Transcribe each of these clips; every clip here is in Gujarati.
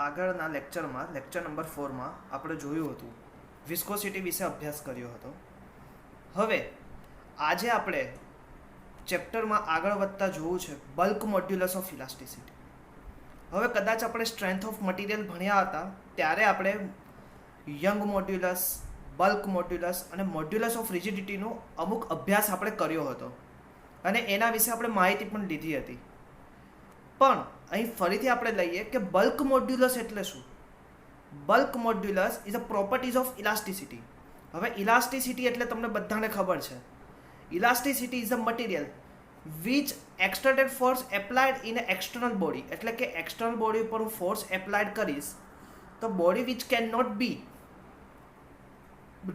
આગળના લેક્ચરમાં લેક્ચર નંબર 4માં આપણે જોયું હતું વિસ્કોસિટી વિશે અભ્યાસ કર્યો હતો. હવે આજે આપણે ચેપ્ટરમાં આગળ વધતા જોવું છે બલ્ક મોડ્યુલસ ઓફ ઇલાસ્ટિસિટી. હવે કદાચ આપણે સ્ટ્રેન્થ ઓફ મટીરિયલ ભણ્યા હતા ત્યારે આપણે યંગ મોડ્યુલસ, બલ્ક મોડ્યુલસ અને મોડ્યુલસ ઓફ રિજિડિટીનો અમુક અભ્યાસ આપણે કર્યો હતો અને એના વિશે આપણે માહિતી પણ લીધી હતી. પણ અહીં ફરીથી આપણે લઈએ કે બલ્ક મોડ્યુલસ એટલે શું. Bulk modulus is a properties of elasticity. હવે ઇલાસ્ટિસિટી એટલે તમને બધાને ખબર છે. Elasticity is a material which exerted force applied in external body. એટલે કે એક્સટર્નલ બોડી ઉપર હું ફોર્સ એપ્લાઇડ કરીશ તો body which can not be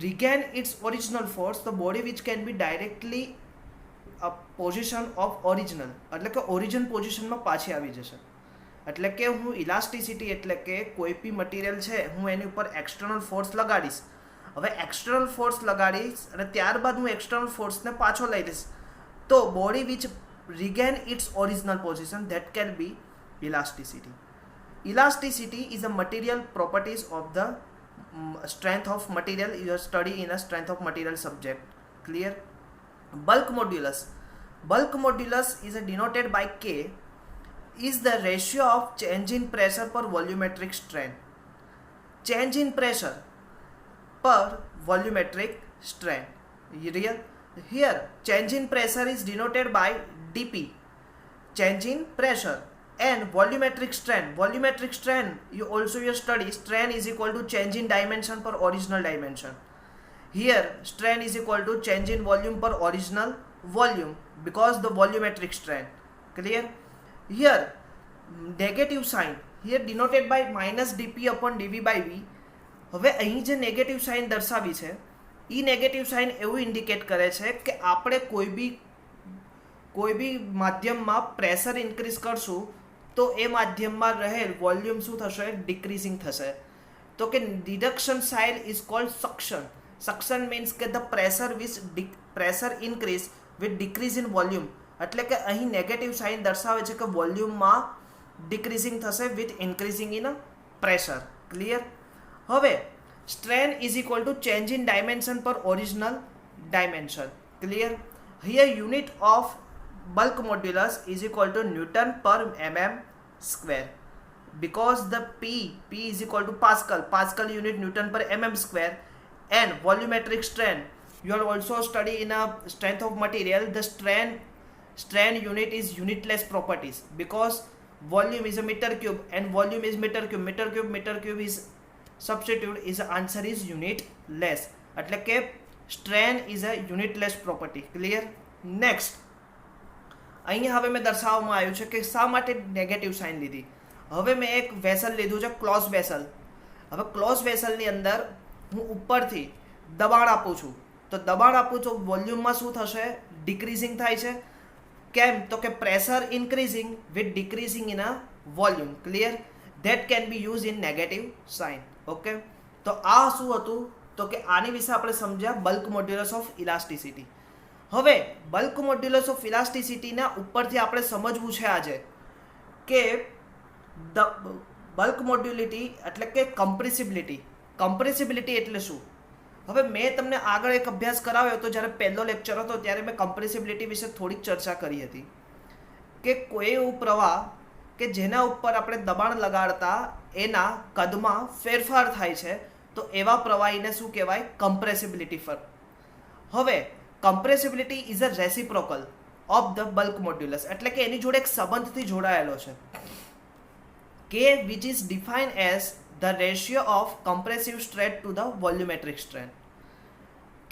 regain its original force, the body which can be directly a position of original, એટલે કે ઓરિજિન પોઝિશનમાં પાછી આવી જશે. એટલે કે હું ઇલાસ્ટિસિટી એટલે કે કોઈ બી મટીરિયલ છે હું એની ઉપર એક્સટર્નલ ફોર્સ લગાડીશ. હવે એક્સટર્નલ ફોર્સ લગાડીશ અને ત્યારબાદ હું એક્સટર્નલ ફોર્સને પાછો લઈ લઈશ તો body which regain its original position, that can be elasticity. Elasticity is a material properties of the strength of material. You study in a strength of material subject. Clear? Bulk modulus. Bulk modulus is denoted by K, is the ratio of change in pressure per volumetric strain. Change in pressure per volumetric strain. Real? Here change in pressure is denoted by dP, change in pressure, and volumetric strain. Volumetric strain you study strain is equal to change in dimension per original dimension. Here strain is equal to change in volume per original volume because the volumetric strain. Clear? Here negative sign here denoted by minus dP upon dV by V. હવે અહીં જે નેગેટિવ સાઇન દર્શાવી છે એ નેગેટિવ સાઇન એવું ઇન્ડિકેટ કરે છે કે આપણે કોઈ બી માધ્યમમાં પ્રેશર ઇન્ક્રીઝ કરશું તો એ માધ્યમમાં રહેલ વોલ્યુમ શું થશે? ડિક્રીઝિંગ થશે. તો કે reduction sign is called suction. Suction means કે the pressure increase with decrease in volume. એટલે કે અહીં નેગેટિવ સાઇન દર્શાવે છે કે વોલ્યુમમાં ડિક્રીઝિંગ થશે with increasing in pressure. Clear? હવે strain is equal to change in dimension પર original dimension. Clear? Here unit of bulk modulus is equal to Newton per mm square because the P is equal to Pascal unit Newton per mm square, and volumetric strain you will also study in a strength of material. The strain unit is unitless properties because volume is a meter cube and volume is meter cube is substitute is answer is unitless. એટલે કે strain is a unitless property. Clear? Next અહીંયા હવે મેં દર્શાવવામાં આવ્યું છે કે શા માટે નેગેટિવ સાઇન લીધી. હવે મેં એક વેસલ લીધું છે ક્લોઝ વેસલ. હવે ક્લોઝ વેસલની અંદર હું ઉપરથી દબાણ આપું છું તો દબાણ આપું તો વોલ્યુમમાં શું થશે? ડિક્રીઝિંગ થાય છે. કેમ? તો કે pressure increasing with decreasing in a volume. Clear? That can be use in negative sign. Okay, તો આ શું હતું? તો કે આની વિશે આપણે સમજ્યા બલ્ક મોડ્યુલસ ઓફ ઇલાસ્ટિસિટી. હવે બલ્ક મોડ્યુલસ ઓફ ઇલાસ્ટિસિટીના ઉપરથી આપણે સમજવું છે આજે કે બલ્ક મોડ્યુલિટી એટલે કે કમ્પ્રેસિબિલિટી. કમ્પ્રેસિબિલિટી એટલે શું? હવે મેં તમને આગળ એક અભ્યાસ કરાવ્યો હતો જ્યારે પહેલો લેક્ચર હતો ત્યારે મેં કમ્પ્રેસિબિલિટી વિશે થોડીક ચર્ચા કરી હતી કે કોઈ એવું પ્રવાહ કે જેના ઉપર આપણે દબાણ લગાડતા એના કદમાં ફેરફાર થાય છે તો એવા પ્રવાહીને શું કહેવાય? કમ્પ્રેસિબિલિટી. હવે compressibility is a reciprocal of the bulk modulus. એટલે કે એની જોડે એક સંબંધથી જોડાયેલો છે કે which is defined as the ratio of compressive strain to the volumetric strain.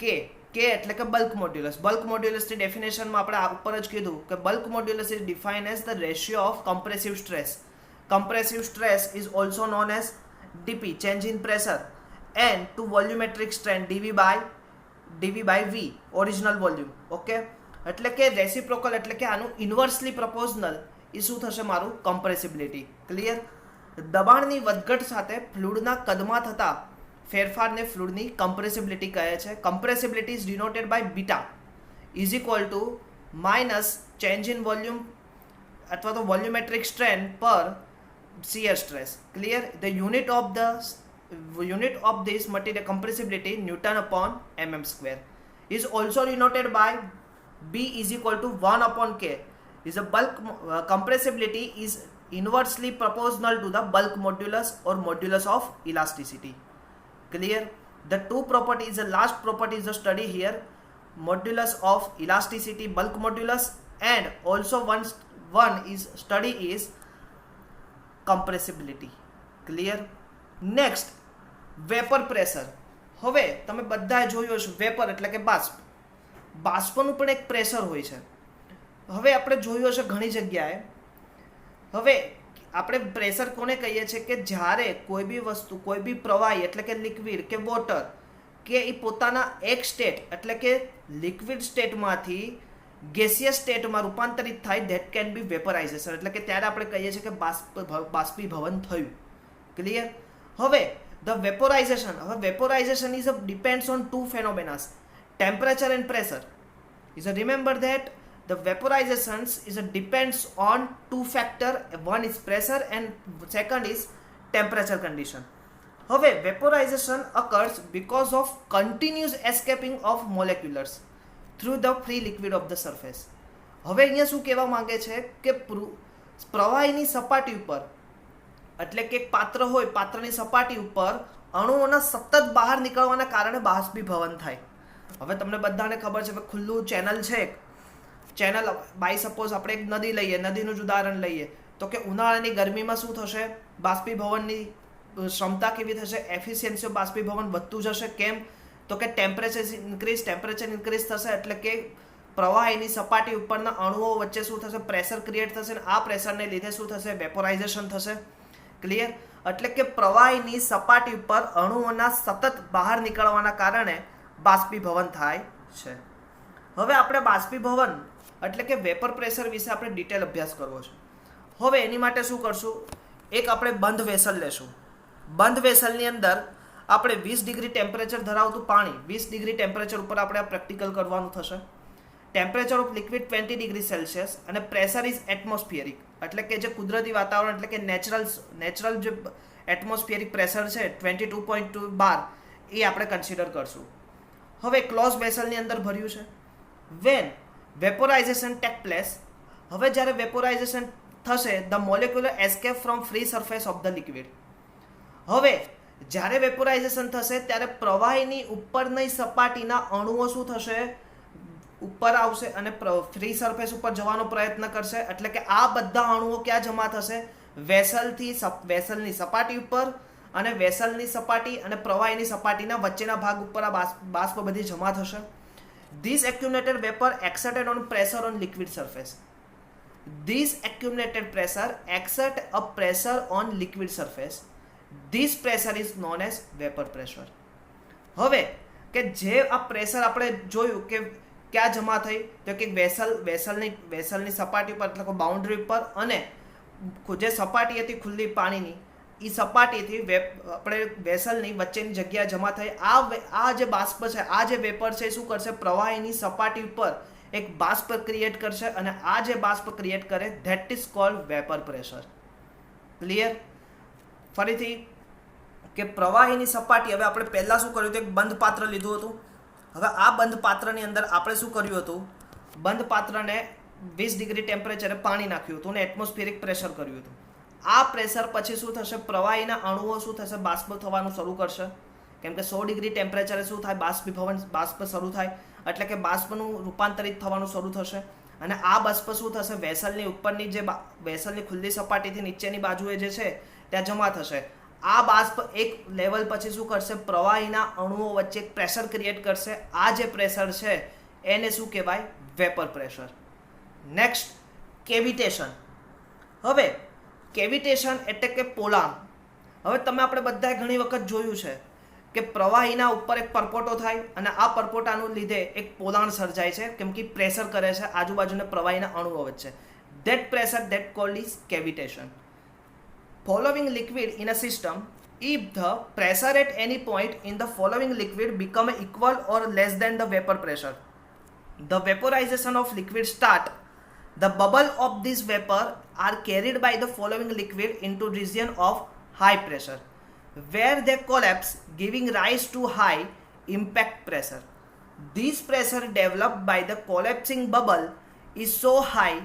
કે એટલે કે બલ્ક મોડ્યુલસ. બલ્ક મોડ્યુલસની ડેફિનેશનમાં આપણે ઉપર જ કીધું કે bulk modulus is defined as the ratio of compressive stress. Compressive stress is also known as dP, change in pressure, and to volumetric strain dV by V, original volume. Okay, એટલે કે રેસિપ્રોકલ એટલે કે આનું ઇન્વર્સલી પ્રપોઝનલ એ શું થશે? મારું કમ્પ્રેસિબિલિટી. ક્લિયર? દબાણની વધઘટ સાથે ફ્લુઇડના કદમાં થતા ફેરફારને ફ્લુઇડની કમ્પ્રેસિબિલિટી કહે છે. Compressibility is denoted by beta is equal to minus change in volume અથવા તો વોલ્યુમેટ્રિક સ્ટ્રેન પર shear stress. Clear? The unit of this material compressibility Newton upon mm square is also denoted by B is equal to 1 upon K. Is a bulk compressibility is inversely proportional to the bulk modulus or modulus of elasticity. Clear? The two properties, the last property is the study here, modulus of elasticity, bulk modulus, and also one is study is compressibility. Clear? Next, vapour pressure. હવે તમે બધાએ જોયું હશે વેપર એટલે કે બાષ્પ. બાષ્પનું પણ એક પ્રેશર હોય છે. હવે આપણે જોયું હશે ઘણી જગ્યાએ. હવે આપણે પ્રેશર કોને કહીએ છીએ કે જ્યારે કોઈ બી વસ્તુ, કોઈ બી પ્રવાહી એટલે કે લિક્વિડ કે વોટર કે એ પોતાના એક સ્ટેટ એટલે કે લિક્વિડ સ્ટેટમાંથી ગેસિયસ સ્ટેટમાં રૂપાંતરિત થાય, ધેટ કેન બી વેપરાઇઝેશન. એટલે કે ત્યારે આપણે કહીએ છીએ કે બાષ્પીભવન થયું. ક્લિયર? હવે the vaporization, vaporization is depends on two phenomena, temperature and pressure. Remember that the vaporization is depends on two factor, one is pressure and second is temperature condition. હવે vaporization occurs because of continuous escaping of molecules through the free liquid of the surface. હવે અહીંયા શું કહેવા માંગે છે કે પ્રવાહીની સપાટી ઉપર એટલે કે એક પાત્ર હોય, પાત્રની સપાટી ઉપર અણુઓના સતત બહાર નીકળવાના કારણે બાષ્પીભવન થાય. હવે તમને બધાને ખબર છે કે ખુલ્લું ચેનલ છે, ચેનલ બાય સપોઝ આપણે એક નદી લઈએ, નદીનું જ ઉદાહરણ લઈએ તો કે ઉનાળાની ગરમીમાં શું થશે, બાષ્પીભવનની ક્ષમતા કેવી થશે, એફિશિયન્સી ઓફ બાષ્પીભવન વધતું જશે. કેમ? તો કે ટેમ્પરેચર ઇન્ક્રીઝ થશે એટલે કે પ્રવાહીની સપાટી ઉપરના અણુઓ વચ્ચે શું થશે, પ્રેશર ક્રિએટ થશે અને આ પ્રેશરને લીધે શું થશે, વેપોરાઇઝેશન થશે. ક્લિયર? એટલે કે પ્રવાહીની સપાટી ઉપર અણુઓના સતત બહાર નીકળવાના કારણે બાષ્પીભવન થાય છે. હવે આપણે બાષ્પીભવન એટલે કે વેપર પ્રેશર વિશે આપણે ડિટેલ અભ્યાસ કરવો છે. હવે એની માટે શું કરશું, એક આપણે બંધ વેસલ લેશું. બંધ વેસલની અંદર આપણે 20 ડિગ્રી ટેમ્પરેચર ધરાવતું પાણી, 20 ડિગ્રી ટેમ્પરેચર ઉપર આપણે આ પ્રેક્ટિકલ કરવાનું થશે. Temperature of liquid 20 degree Celsius અને પ્રેશર ઇઝ એટમોસ્ફિયરિક એટલે કે જે કુદરતી વાતાવરણ એટલે કે નેચરલ જે એટમોસ્ફિયરિક પ્રેશર છે 22.2 બાર એ આપણે કન્સિડર કરશું. હવે ક્લોઝ વેસલની અંદર ભર્યું છે. વેન વેપોરાઇઝેશન ટેક પ્લેસ, હવે જ્યારે વેપોરાઇઝેશન થશે the molecular escape from free surface of the liquid. હવે જ્યારે વેપોરાઇઝેશન થશે ત્યારે પ્રવાહીની ઉપરની સપાટીના અણુઓ શું થશે, ઉપર આવશે અને ફ્રી સરફેસ ઉપર જવાનો પ્રયત્ન કરશે. એટલે કે આ બધા અણુઓ ક્યાં જમા થશે, વેસલની સપાટી ઉપર અને વેસલની સપાટી અને પ્રવાહીની સપાટીના વચ્ચેના ભાગ ઉપર આ બાષ્પ બધી જમા થશે. This accumulated vapor exerted on pressure on liquid surface. This accumulated pressure exert a pressure on liquid surface. This pressure is known as vapor pressure. હવે કે જે આ પ્રેશર આપણે જોયું કે ક્યાં જમા થઈ, તો કે વેસલની સપાટી ઉપર એટલે કે બાઉન્ડ્રી ઉપર અને જે સપાટી હતી ખુલ્લી પાણીની એ સપાટીથી આપણે વેસલની વચ્ચેની જગ્યા જમા થઈ. આ જે બાષ્પ છે, આ જે વેપર છે શું કરશે, પ્રવાહીની સપાટી ઉપર એક બાષ્પ ક્રિએટ કરશે અને આ જે બાષ્પ ક્રિએટ કરે that is called vapour pressure. Clear? ફરીથી કે પ્રવાહીની સપાટી, હવે આપણે પહેલાં શું કર્યું હતું, એક બંધ પાત્ર લીધું હતું. હવે આ બંધ પાત્રની અંદર આપણે શું કર્યું હતું, બંધ પાત્રને 20 ડિગ્રી ટેમ્પરેચરે પાણી નાખ્યું હતું અને એટમોસ્ફિયરિક પ્રેશર કર્યું હતું. આ પ્રેશર પછી શું થશે, પ્રવાહીના અણુઓ શું થશે, બાષ્પ થવાનું શરૂ કરશે. કેમ કે 100 ડિગ્રી ટેમ્પરેચરે શું થાય, બાષ્પ શરૂ થાય એટલે કે બાષ્પનું રૂપાંતરિત થવાનું શરૂ થશે અને આ બાષ્પ શું થશે, વેસલની ઉપરની જે વેસલની ખુલ્લી સપાટીથી નીચેની બાજુએ જે છે ત્યાં જમા થશે. આ બાષ્પ એક લેવલ પછી શું કરશે, પ્રવાહીના અણુઓ વચ્ચે એક પ્રેશર ક્રિએટ કરશે. આ જે પ્રેશર છે એને શું કહેવાય, વેપર પ્રેશર. નેક્સ્ટ, કેવિટેશન. હવે કેવિટેશન એટલે કે પોલાણ. હવે તમે આપણે બધાએ ઘણી વખત જોયું છે કે પ્રવાહીના ઉપર એક પરપોટો થાય અને આ પરપોટાનું લીધે એક પોલાણ સર્જાય છે, કેમ કે પ્રેશર કરે છે આજુબાજુના પ્રવાહીના અણુઓ વચ્ચે. That pressure that called is cavitation. Following liquid in a system, if the pressure at any point in the following liquid become equal or less than the vapor pressure, the vaporization of liquid start. The bubble of this vapor are carried by the following liquid into region of high pressure, where they collapse, giving rise to high impact pressure. This pressure developed by the collapsing bubble is so high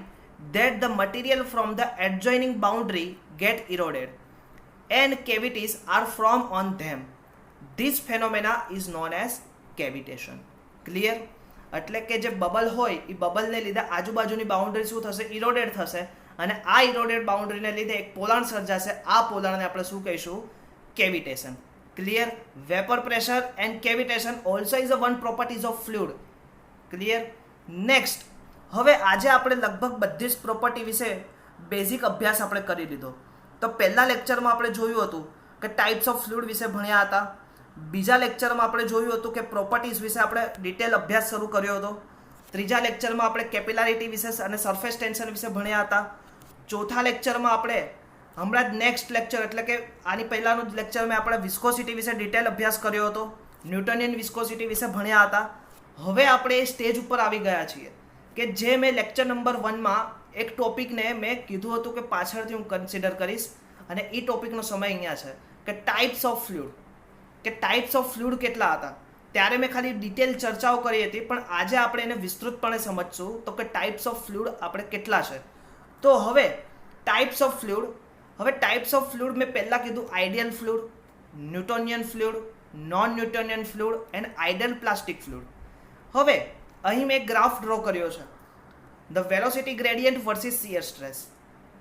that the material from the adjoining boundary get eroded and cavities are formed on them. This phenomena is known as cavitation. Clear? એટલે કે જે બબલ હોય એ બબલને લીધે આજુબાજુની બાઉન્ડ્રી શું થશે? ઇરોડેડ થશે, અને આ ઇરોડેડ બાઉન્ડ્રીને લીધે એક પોલાણ સર્જાશે. આ પોલાણને આપણે શું કહીશું? Cavitation. Clear? Vapour pressure and cavitation also is a one properties of fluid. Clear? Next, હવે આજે આપણે લગભગ બધી જ પ્રોપર્ટી વિશે બેઝિક અભ્યાસ આપણે કરી લીધો. તો પહેલા લેક્ચરમાં આપણે જોયું હતું કે ટાઈપ્સ ઓફ ફ્લુઇડ વિશે ભણ્યા હતા. બીજા લેક્ચરમાં આપણે જોયું હતું કે પ્રોપર્ટીઝ વિશે આપણે ડિટેલ અભ્યાસ શરૂ કર્યો હતો. ત્રીજા લેક્ચરમાં આપણે કેપિલારિટી વિશે અને સરફેસ ટેન્શન વિશે ભણ્યા હતા. ચોથા લેક્ચરમાં આપણે હમણાં જ નેક્સ્ટ લેક્ચર એટલે કે આની પહેલાંનું જ લેક્ચરમાં આપણે વિસ્કોસિટી વિશે ડિટેલ અભ્યાસ કર્યો હતો. ન્યૂટનિયન વિસ્કોસિટી વિશે ભણ્યા હતા. હવે આપણે એ સ્ટેજ ઉપર આવી ગયા છીએ કે જે મેં લેક્ચર નંબર 1માં એક ટોપિકને મેં કીધું હતું કે પાછળથી હું કન્સિડર કરીશ, અને એ ટોપિકનો સમય અહીંયા છે કે ટાઈપ્સ ઓફ ફ્લુઇડ. કે ટાઈપ્સ ઓફ ફ્લુઇડ કેટલા હતા ત્યારે મેં ખાલી ડિટેલ ચર્ચાઓ કરી હતી, પણ આજે આપણે એને વિસ્તૃતપણે સમજશું તો કે ટાઈપ્સ ઓફ ફ્લુઇડ આપણે કેટલા છે. તો હવે ટાઈપ્સ ઓફ ફ્લુઇડ, હવે ટાઈપ્સ ઓફ ફ્લુઇડ મેં પહેલાં કીધું ideal fluid, Newtonian fluid, non Newtonian fluid and ideal plastic fluid. હવે અહીં મેં એક ગ્રાફ ડ્રો કર્યો છે, the velocity gradient versus shear stress.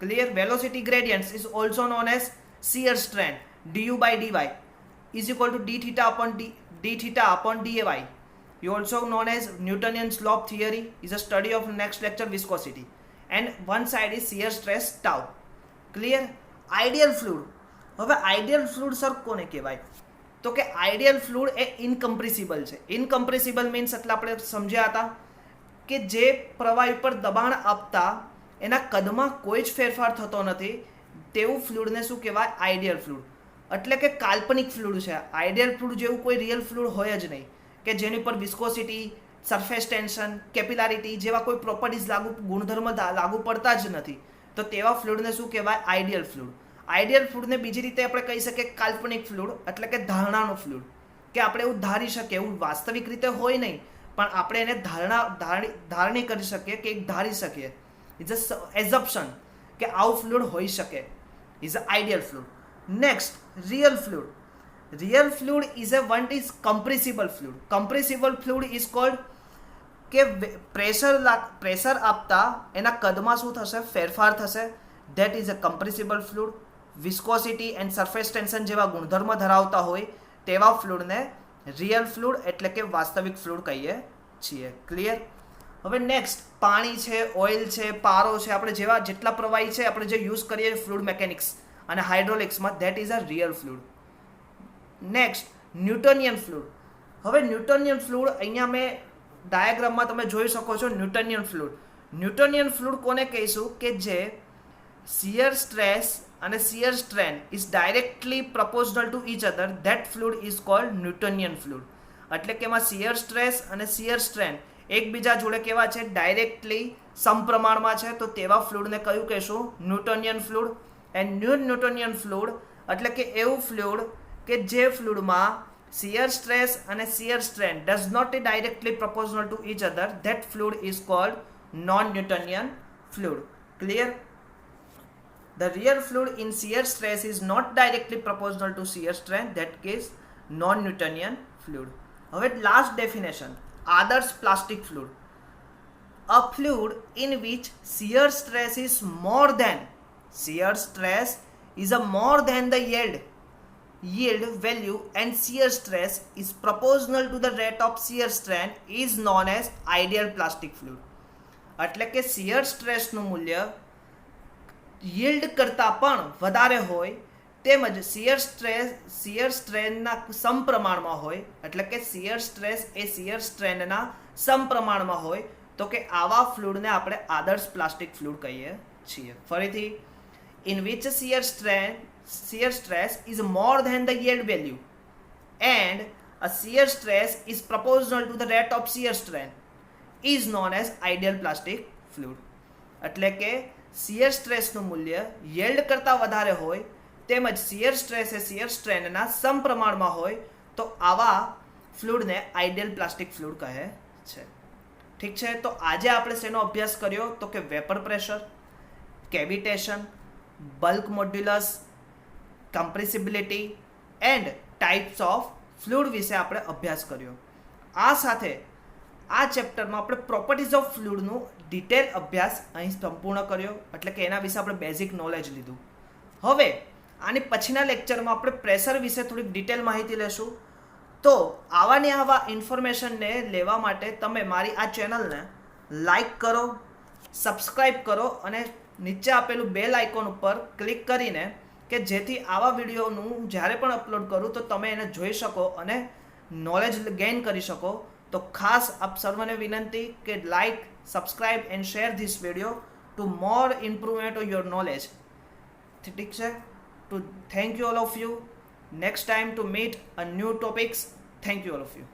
Clear? Velocity gradient is also known as shear strain du by dy is equal to d theta upon dy. You also known as Newtonian slope theory is a study of next lecture viscosity, and one side is shear stress tau. Clear? Ideal fluid. હવે આઈડિયલ ફ્લુઇડ સર કોને કહેવાય? તો કે આઈડિયલ ફ્લુઇડ એ ઇનકમ્પ્રેસિબલ છે. ઇનકમ્પ્રેસિબલ મીન્સ એટલે આપણે સમજ્યા હતા કે જે પ્રવાહી પર દબાણ આપતા એના કદમાં કોઈ જ ફેરફાર થતો નથી, તેવું ફ્લુઇડને શું કહેવાય? Ideal fluid. એટલે કે કાલ્પનિક ફ્લુઇડ છે. આઈડિયલ ફ્લુઇડ જેવું કોઈ રિયલ ફ્લુઇડ હોય જ નહીં કે જેની પર વિસ્કોસિટી, સરફેસ ટેન્શન, કેપિલારિટી જેવા કોઈ પ્રોપર્ટીઝ ગુણધર્મ લાગુ પડતા જ નથી. તો તેવા ફ્લુઇડને શું કહેવાય? Ideal fluid. આઈડિયલ ફ્લુઇડને બીજી રીતે આપણે કહી શકીએ કાલ્પનિક ફ્લુઇડ, એટલે કે ધારણાનું ફ્લુઇડ, કે આપણે એવું ધારી શકીએ, એવું વાસ્તવિક રીતે હોય નહીં પણ આપણે એને ધારણી કરી શકીએ કે ધારી શકીએ. ઇટ્સ અ એઝપ્શન કે આવું ફ્લુઇડ હોઈ શકે. Is a ideal fluid. Next, real fluid. Real fluid is compressible fluid. Compressible fluid is called કે પ્રેશર આપતા એના કદમાં શું થશે? ફેરફાર થશે. That is a compressible fluid. Viscosity and surface tension જેવા ગુણધર્મ ધરાવતા હોય તેવા ફ્લુઇડને રિયલ ફ્લુઇડ એટલે કે વાસ્તવિક ફ્લુઇડ કહીએ છીએ. ક્લિયર? હવે નેક્સ્ટ, પાણી છે, ઓઇલ છે, પારો છે, આપણે જેટલા પ્રવાહી છે આપણે જે યુઝ કરીએ ફ્લુઇડ મેકેનિક્સ અને હાઇડ્રોલિક્સમાં, that is a real fluid. Next, Newtonian fluid. હવે ન્યૂટોનિયન ફ્લુઇડ અહીંયા મેં ડાયાગ્રામમાં તમે જોઈ શકો છો. ન્યૂટોનિયન ફ્લુઇડ, ન્યૂટોનિયન ફ્લુઇડ કોને કહીશું? કે જે શિયર સ્ટ્રેસ અને shear strain is directly proportional to each other, that fluid is called Newtonian fluid. એટલે કે એમાં શિયર સ્ટ્રેસ અને શિયર સ્ટ્રેન એકબીજા જોડે કેવા છે? ડાયરેક્ટલી સમપ્રમાણમાં છે. તો તેવા ફ્લુઇડને કયું કહેશું? Newtonian fluid. And Newtonian fluid એટલે કે એવું ફ્લુઇડ કે જે ફ્લુઇડમાં શિયર સ્ટ્રેસ અને shear strain does not directly proportional to each other, that fluid is called non Newtonian fluid. Clear? The real fluid in shear stress is not directly proportional to shear strain, that is non-Newtonian fluid. હવે last definition, આદર્શ plastic fluid. A fluid in which shear stress is more than the yield value and shear stress is proportional to the rate of shear strain is known as ideal plastic fluid. એટલે કે shear stress નું મૂલ્ય yield કરતાં પણ વધારે હોય તેમજ શિયર સ્ટ્રેનના સમપ્રમાણમાં હોય, એટલે કે શિયર સ્ટ્રેસ એ શિયર સ્ટ્રેનના સમપ્રમાણમાં હોય તો કે આવા ફ્લુઇડને આપણે આદર્શ પ્લાસ્ટિક ફ્લુઇડ કહીએ છીએ. ફરીથી, in which shear stress is more than the yield value and a shear stress is proportional to the rate of shear strain is known as ideal plastic fluid. એટલે કે શિયર સ્ટ્રેસનું મૂલ્ય યીલ્ડ કરતાં વધારે હોય તેમજ શિયર સ્ટ્રેસ એ શિયર સ્ટ્રેનના સમપ્રમાણમાં હોય તો આવા ફ્લુઇડને આઇડિયલ પ્લાસ્ટિક ફ્લુઇડ કહે છે. ઠીક છે, તો આજે આપણે શેનો અભ્યાસ કર્યો તો કે vapour pressure, cavitation, bulk modulus, compressibility and types of fluid વિશે આપણે અભ્યાસ કર્યો. આ સાથે આ ચેપ્ટરમાં આપણે પ્રોપર્ટીઝ ઓફ ફ્લુઇડનું ડિટેલ અભ્યાસ અહીં સંપૂર્ણ કર્યો, એટલે કે એના વિશે આપણે બેઝિક નોલેજ લીધું. હવે આની પછીના લેક્ચરમાં આપણે પ્રેશર વિશે થોડીક ડિટેલ માહિતી લેશું. તો આવા ઇન્ફોર્મેશનને લેવા માટે તમે મારી આ ચેનલને લાઈક કરો, સબસ્ક્રાઈબ કરો અને નીચે આપેલું બેલ આઇકોન ઉપર ક્લિક કરીને કે જેથી આવા વિડીયોનું જ્યારે પણ અપલોડ કરું તો તમે એને જોઈ શકો અને નોલેજ ગેઇન કરી શકો. તો ખાસ આપ સર્વને વિનંતી કે like, subscribe and share this video to more improvement of your knowledge. ઠીક છે, to thank you all of you. Next time to meet a new topics. Thank you all of you.